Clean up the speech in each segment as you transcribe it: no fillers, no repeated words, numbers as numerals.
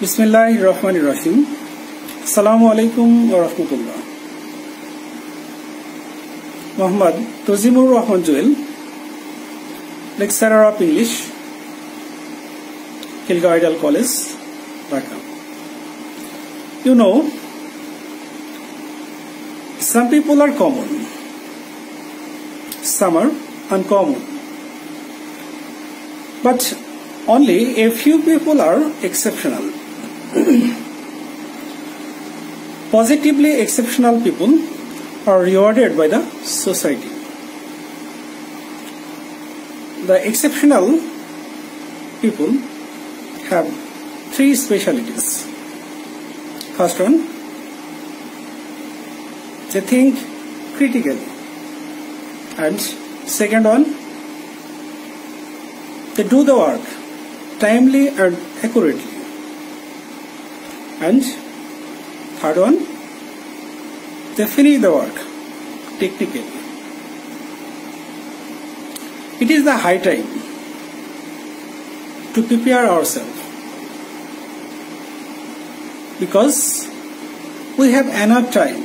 Bismillahirrahmanirrahim. Assalamu alaikum wa rahmatullah. Muhammad Tozimur Rahman Joel, lecturer of English, Kilgoydal College, Dhaka. You know, some people are common, some are uncommon, but only a few people are exceptional. Positively exceptional people are rewarded by the society. The exceptional people have three specialities. First one, they think critically, and second one, they do the work timely and accurately, and third one, they finish the work technically. It is the high time to prepare ourselves, because we have enough time.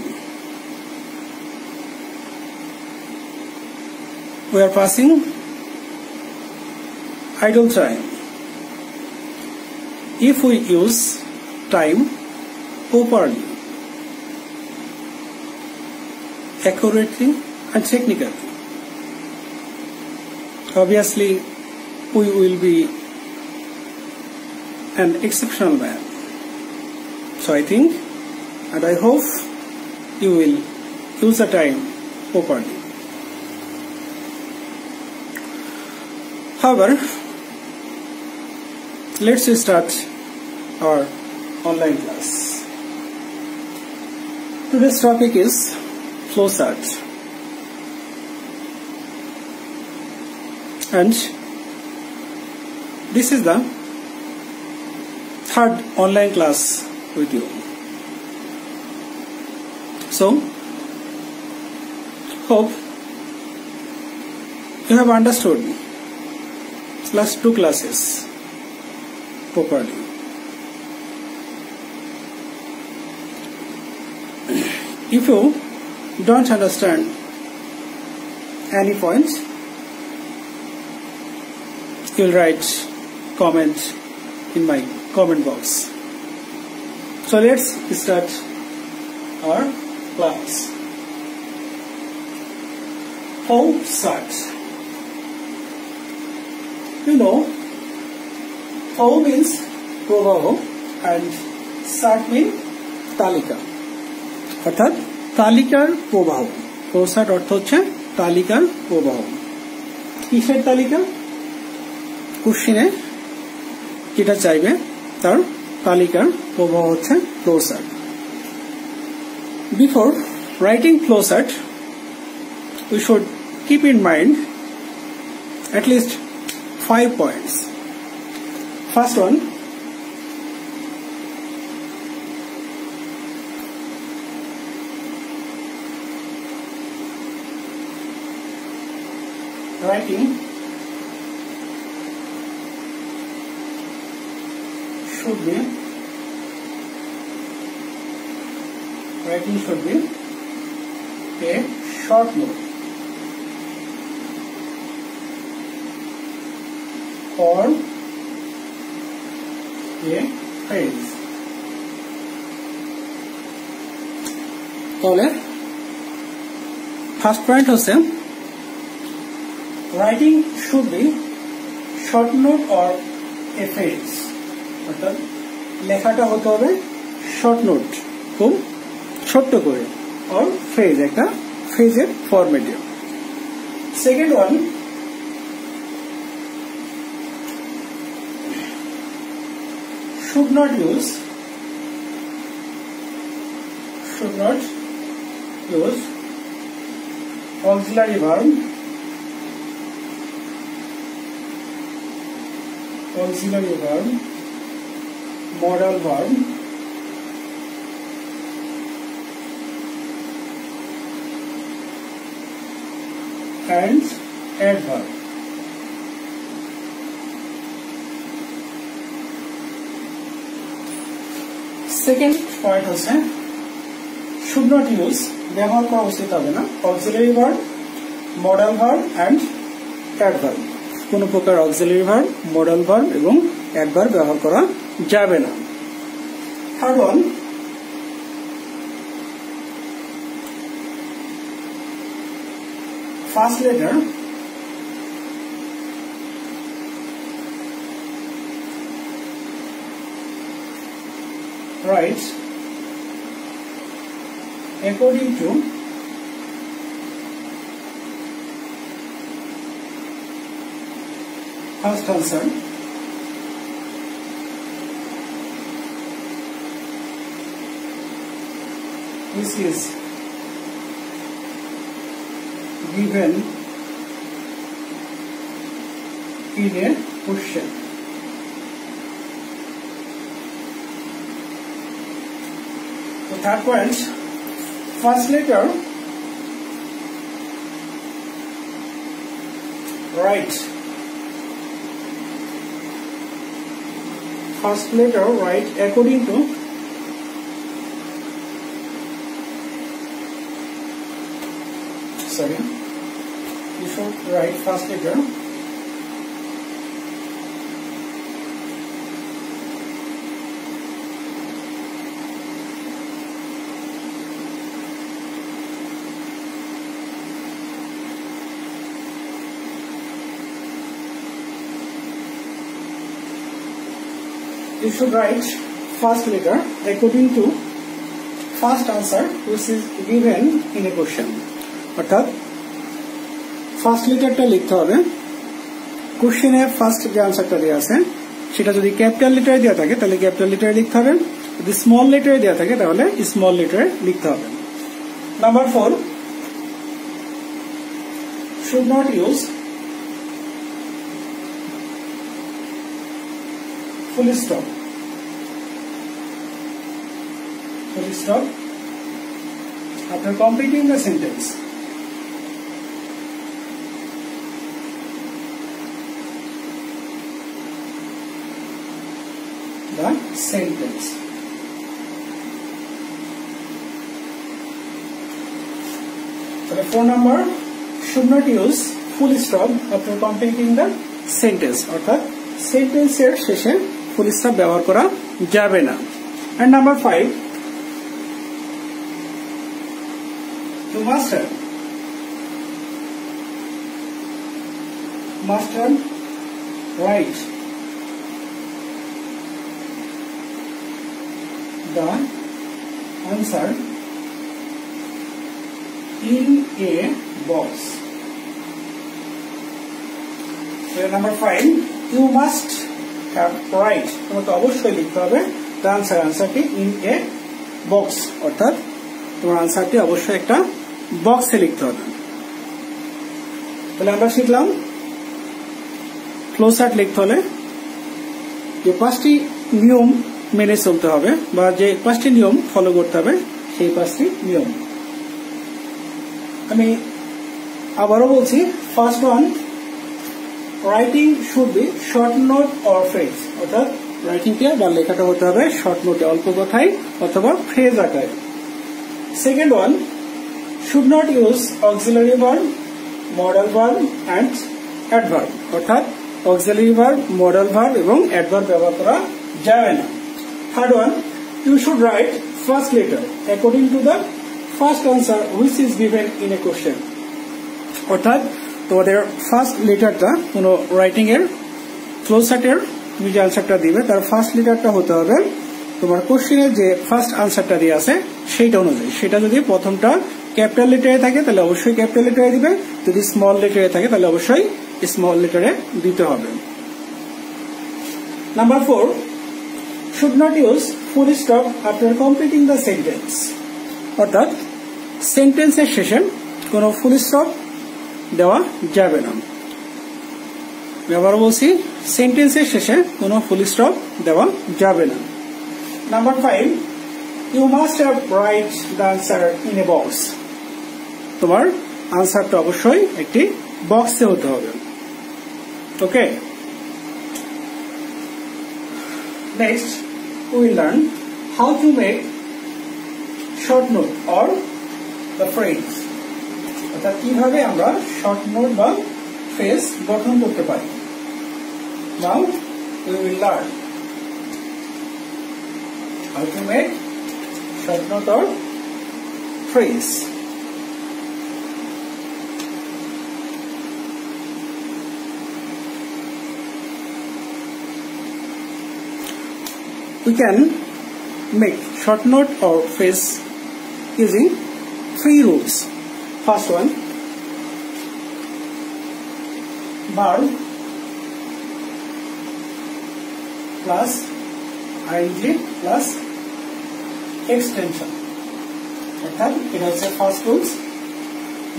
We are passing idle time. If we use time properly, accurately and technically, obviously we will be an exceptional man. So I think and I hope you will use the time properly. However, let's start our online class. Today's topic is flowchart, and this is the third online class with you. So, hope you have understood last two classes properly. If you don't understand any points, you'll write comment in my comment box. So let's start our class. Flowchart. You know, flow means probaho and chart means talika. অর্থাৎ তালিকার প্রবাহ। Flowchart অর্থ হচ্ছে তালিকার প্রবাহ। কিসের তালিকা? কোশ্চেনে যেটা চাইবে তার তালিকার প্রবাহ হচ্ছে flowchart. Before writing flowchart, we should keep in mind at least 5 points. First one, writing should be a short note or a phrase. তাহলে ফার্স্ট পয়েন্ট হচ্ছে writing should be short note or a phrase. অর্থাৎ লেখাটা হতে হবে short note, খুব ছোট্ট করে, or phrase, একটা ফ্রেজের ফরম্যাটে। Second one, should not use auxiliary verb, modal verb, and adverb. Second point হচ্ছে শুড নট ইউজ, ব্যবহার করা উচিত হবে না, auxiliary verb, modal verb and adverb. কোন প্রকার অক্সিলারি ভার্ব, মডাল ভার্ব এবং অ্যাডভার্ব ব্যবহার করা যাবে না। Third one, first letter write according to first answer which is given in a question. The third point, first letter write, first letter write according to you should write first letter you should write first letter according to first answer which is given in a question. অর্থাৎ first লেটারটা লিখতে হবে, কোশ্চেনে first যে আনসারটা দেওয়া আছে সেটা যদি ক্যাপিটাল লেটারে দেওয়া থাকে তাহলে ক্যাপিটাল লেটারে লিখতে হবে, যদি স্মল লেটারে দেওয়া থাকে তাহলে স্মল লেটারে লিখতে হবে। Number 4, should not use full stop, full stop after completing the sentence. The sentence. So the 4 number, should not use full stop after completing the sentence. অর্থাৎ সেন্টেন্সের শেষে ফুল স্টপ ব্যবহার করা যাবে না। And number 5, to master write the answer in a box. So number 5, you must have write, তোমাকে অবশ্যই লিখতে হবে the answer, আনসারটি in a box, অর্থাৎ তোমার আনসারটি অবশ্যই একটা বক্সে লিখতে হবে। তাহলে আমরা শিখলাম ফ্লোচার্ট লিখতে হলে যে 5টি নিয়ম মেনে চলতে হবে বা যে 5টি নিয়ম ফলো করতে হবে সেই 5টি নিয়ম আমি আবারও বলছি। First one, writing should be short note or phrase, অর্থাৎ রাইটিংটা বা লেখাটা হতে হবে শর্ট নোটে, অল্প কথায় অথবা ফ্রেজ আকারে। Second one, should not use auxiliary verb, modal verb and adverb, অর্থাৎ অক্সিলারি ভার্ব, মডাল ভার্ব এবং অ্যাডভার্ব ব্যবহার করা যাবে না। Third one, you should write first letter according to the first answer which is given in a question, অর্থাৎ তোমাদের first লেটারটা কোনো রাইটিং এর ফ্লোচার্টের তুমি যে আনসারটা দিবে তার ফার্স্ট লেটারটা হতে হবে তোমার কোশ্চেনের যে ফার্স্ট আনসারটা দিয়ে আছে সেইটা অনুযায়ী। সেটা যদি প্রথমটা ক্যাপিটাল লেটারে থাকে তাহলে অবশ্যই ক্যাপিটাল লেটারে দিবে, যদি স্মল লেটারে থাকে তাহলে অবশ্যই স্মল লেটারে দিতে হবে। Number 4, should not use full stop after completing the sentence, অর্থাৎ সেন্টেন্সের শেষে কোনো ফুল স্টপ দেওয়া যাবে না। ব্যবহার বলছি, সেন্টেন্সের শেষে কোনো ফুল স্টপ দেওয়া যাবে না। Number 5, you must have write the answer in a box, তোমার আনসারটা অবশ্যই একটি বক্সে হতে হবে। ওকে, next we will learn how to make short note or the phrase, অর্থাৎ কিভাবে আমরা শর্ট নোট বা ফ্রেজ গঠন করতে পারি। Now we will learn how to make short note or phrase. We can make short note or phrase using 3 rules. First one, verb plus ing plus extension. অর্থাৎ এটা হচ্ছে ফার্স্ট রুলস।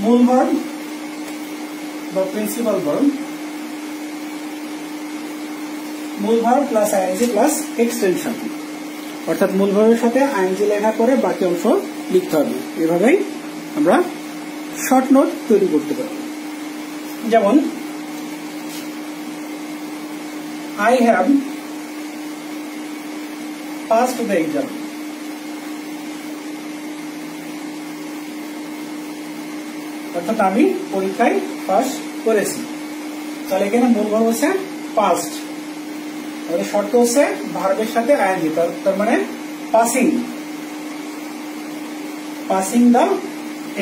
মূল verb বা principal verb, মূল verb plus ING plus extension, অর্থাৎ মূল ভার্বের সাথে আইএনজি লেখা করে বাকি অংশ লিখতে হবে। এভাবেই আমরা শর্ট নোট তৈরি করতে পারি। যেমন I have passed the exam. অর্থাৎ আমি পরীক্ষায় পাস করেছি। তাহলে এখানে মূল ভার্ব হচ্ছে পাস্ট, তাহলে শর্ত হচ্ছে ভার্বের সাথে আইএনজি, তার মানে পাসিং দ্য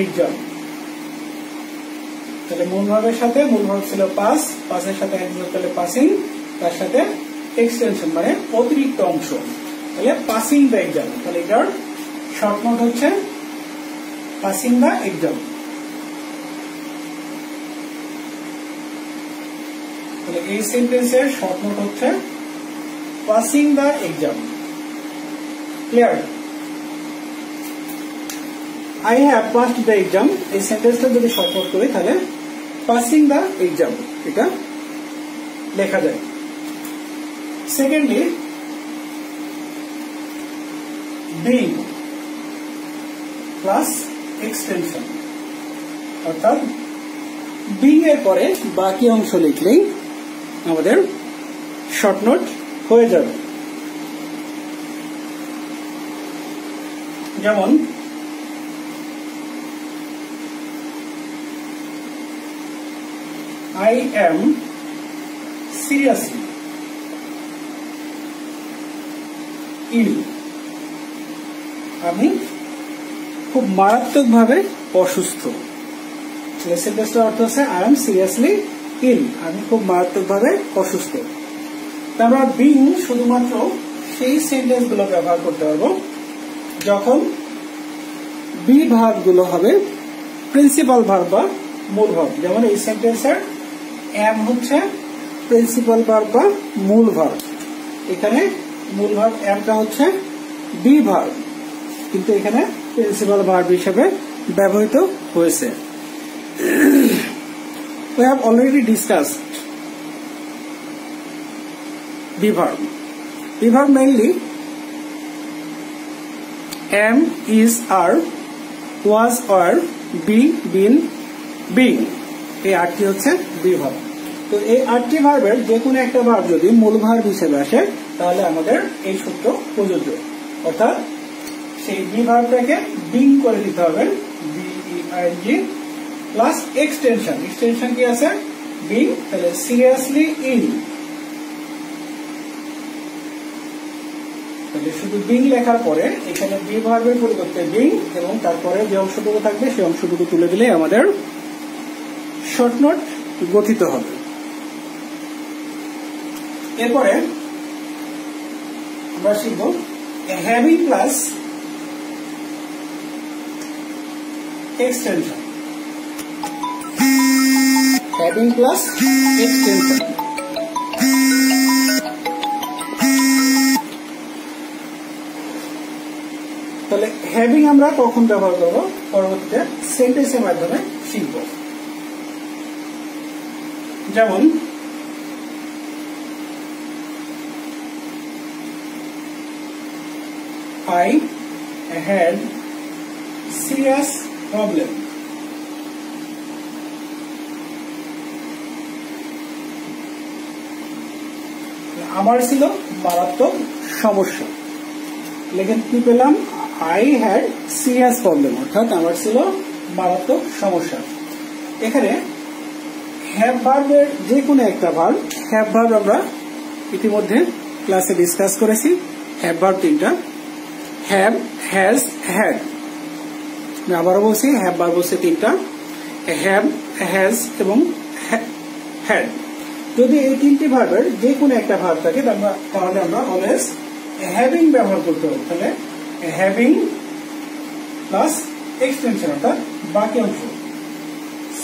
এক্সাম। তাহলে মূল ভার্বের সাথে মূল ভার্ব ছিল পাস, পাসের সাথে আইএনজি তাহলে পাসিং, তার সাথে এক্সটেনশন মানে অতিরিক্ত অংশ, তাহলে পাসিং দ্য এক্সাম। তাহলে এটার শর্ট নোট হচ্ছে পাসিং দ্য এক্সাম। তাহলে এই সেন্টেন্সের শর্ট নোট হচ্ছে passing the exam. Clear? I have passed the exam, এই সেন্টেন্সটা যদি শর্ট নোট করি তাহলে পাসিং দ্য এক্সাম এটা লেখা যায়। সেকেন্ডলি, being প্লাস এক্সটেনশন, অর্থাৎ being এর পরে বাকি অংশ লিখলেই আমাদের শর্ট নোট হয়ে যাবে। যেমন I am seriously ill, আমি খুব মারাত্মকভাবে অসুস্থ। সেন্টেন্সটার অর্থ হচ্ছে I am seriously ill, আমি খুব মারাত্মকভাবে অসুস্থ। আমরা বিং শুধুমাত্র সেই সেন্টেন্স গুলো ব্যবহার করতে পারবো যখন বি ভার্ব গুলো হবে প্রিন্সিপাল ভার্ব বা মূল ভার্ব। যেমন এই সেন্টেন্সের এম হচ্ছে প্রিন্সিপাল ভার্ব বা মূল ভার্ব, এখানে মূল ভার্ব এমটা হচ্ছে বি ভার্ব, কিন্তু এখানে প্রিন্সিপাল ভার্ব হিসেবে ব্যবহৃত হয়েছে। We have already discussed be verb. Be verb mainly am, is, are, was, were, be, been, being, এই 8টি হচ্ছে be verb। তো এই 8টি ভার্বের যে কোনো একটা ভার্ব যদি মূল ভার্ব হিসেবে আসে তাহলে আমাদের এই সূত্র প্রযোজ্য, অর্থাৎ সেই be ভার্বটাকে being করে দিতে হবে, B-E-I-N-G প্লাস এক্সটেনশন। এক্সটেনশন কি আছে? being, তাহলে seriously ill, শুধু বিং লেখার পরে এখানে বি ভার্বের পরিবর্তে বিং এবং তারপরে যে অংশটুকু থাকবে সেই অংশটুকু তুলে দিলে আমাদের শর্ট নোট গঠিত হবে। এরপরে আমরা শিখব having plus extension. Having plus extension, তাহলে হ্যাভিং আমরা কখন ব্যবহার করব পরবর্তীতে সেন্টেন্সের মাধ্যমে শিখব। যেমন I had serious problem. আমার ছিল মারাত্মক সমস্যা। লেখেন কি পেলাম, আই হ্যাড সিরিয়াস প্রবলেম, অর্থাৎ আমার ছিল মারাত্মক সমস্যা। এখানে হ্যাভ ভার্বের যে কোনো একটা ভার্ব, হ্যাভ ভার্ব আমরা ইতিমধ্যে ক্লাসে ডিসকাস করেছি। হ্যাভ ভার্ব তিনটা, হ্যাভ, হ্যাজ, হ্যাড। আমি আবারও বলছি, হ্যাভ ভার্ব হচ্ছে তিনটা, হ্যাভ, হ্যাজ এবং হ্যাড। যদি এই তিনটি ভার্বের যে কোনো একটা ভার্ব থাকে তাহলে আমরা অলওয়েজ হ্যাভিং ব্যবহার করতে হবে। তাহলে হ্যাভিং প্লাস এক্সটেনশন অর্থাৎ বাকি অংশ,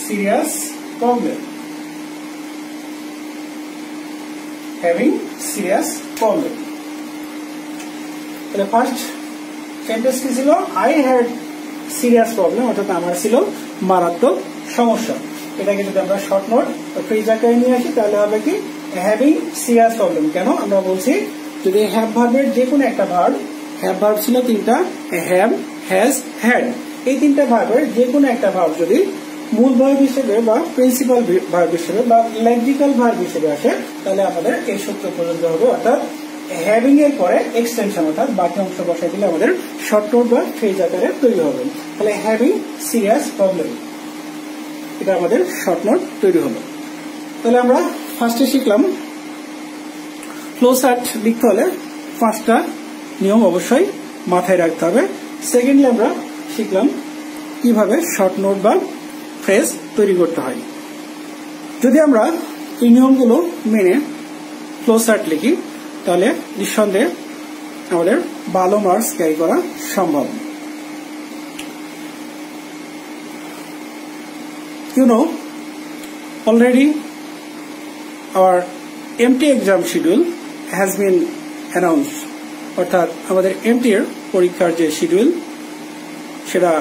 serious problem, having serious problem. তাহলে ফার্স্ট সেন্টেন্স কি ছিল, আই হ্যাড সিরিয়াস প্রবলেম, অর্থাৎ আমার ছিল মারাত্মক সমস্যা। এটাকে যদি আমরা শর্ট নোট ফ্রেজ আকারে নিয়ে আসি তাহলে হবে কি, হ্যাভিং সিরিয়াস প্রবলেম। কেন আমরা বলছি, যদি হ্যাভ ভার্বের যে কোনো একটা ভার্ব, হ্যাভ ভার্ব ছিল তিনটা, হ্যাভ, হ্যাজ, হ্যাড। এই তিনটা ভার্বের যে কোনো একটা ভার্ব যদি মূল ভার্ব হিসেবে বা প্রিন্সিপাল ভার্ব হিসেবে বা লেক্সিক্যাল ভার্ব হিসেবে আসে তাহলে আমাদের এই সূত্র প্রযোজ্য হবে, অর্থাৎ হ্যাভিং এর পরে এক্সটেনশন অর্থাৎ বাকি অংশ বসাই দিলে আমাদের শর্ট নোট বা ফ্রেজ আকারে তৈরি হবে। তাহলে হ্যাভিং সিরিয়াস প্রবলেম, এটা আমাদের শর্ট নোট তৈরি হলো। তাহলে আমরা ফার্স্টে শিখলাম ফ্লোচার্ট লিখতে হলে পাঁচটা নিয়ম অবশ্যই মাথায় রাখতে হবে। সেকেন্ডলি আমরা শিখলাম কিভাবে শর্ট নোট বা ফ্রেজ তৈরি করতে হয়। যদি আমরা এই নিয়মগুলো মেনে ফ্লোচার্ট লিখি তাহলে নিঃসন্দেহে আমাদের ভালো মার্কস ক্যারি করা সম্ভব। You know, already our MT exam schedule has been announced. অর্থাৎ আমাদের MT এর পরীক্ষার যে শিডিউল সেটা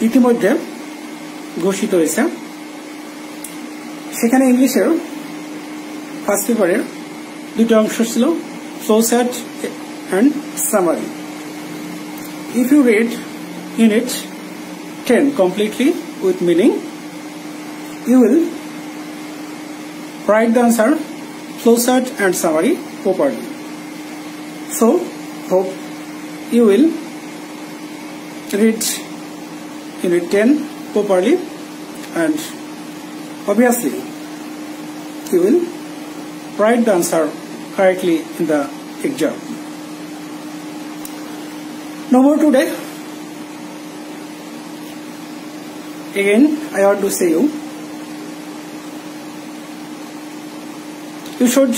ইতিমধ্যে ঘোষিত হয়েছে। সেখানে ইংলিশের ফার্স্ট পেপারের দুটো অংশ ছিল, flowchart and summary. If you read Unit 10 completely with meaning, you will write the answer, flowchart and summary properly. So, hope you will read Unit 10 properly and obviously you will write the answer correctly in the exam. No more today. Again, I want to say you should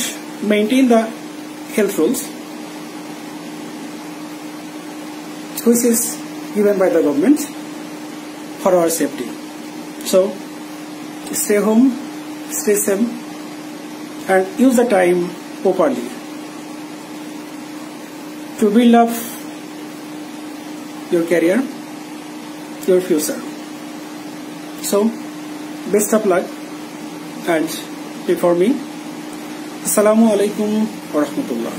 maintain the health rules which is given by the government for our safety. So, stay home, stay safe and use the time properly to build up your career, your future. So, best of luck and before me, Assalamu alaikum wa rahmatullah.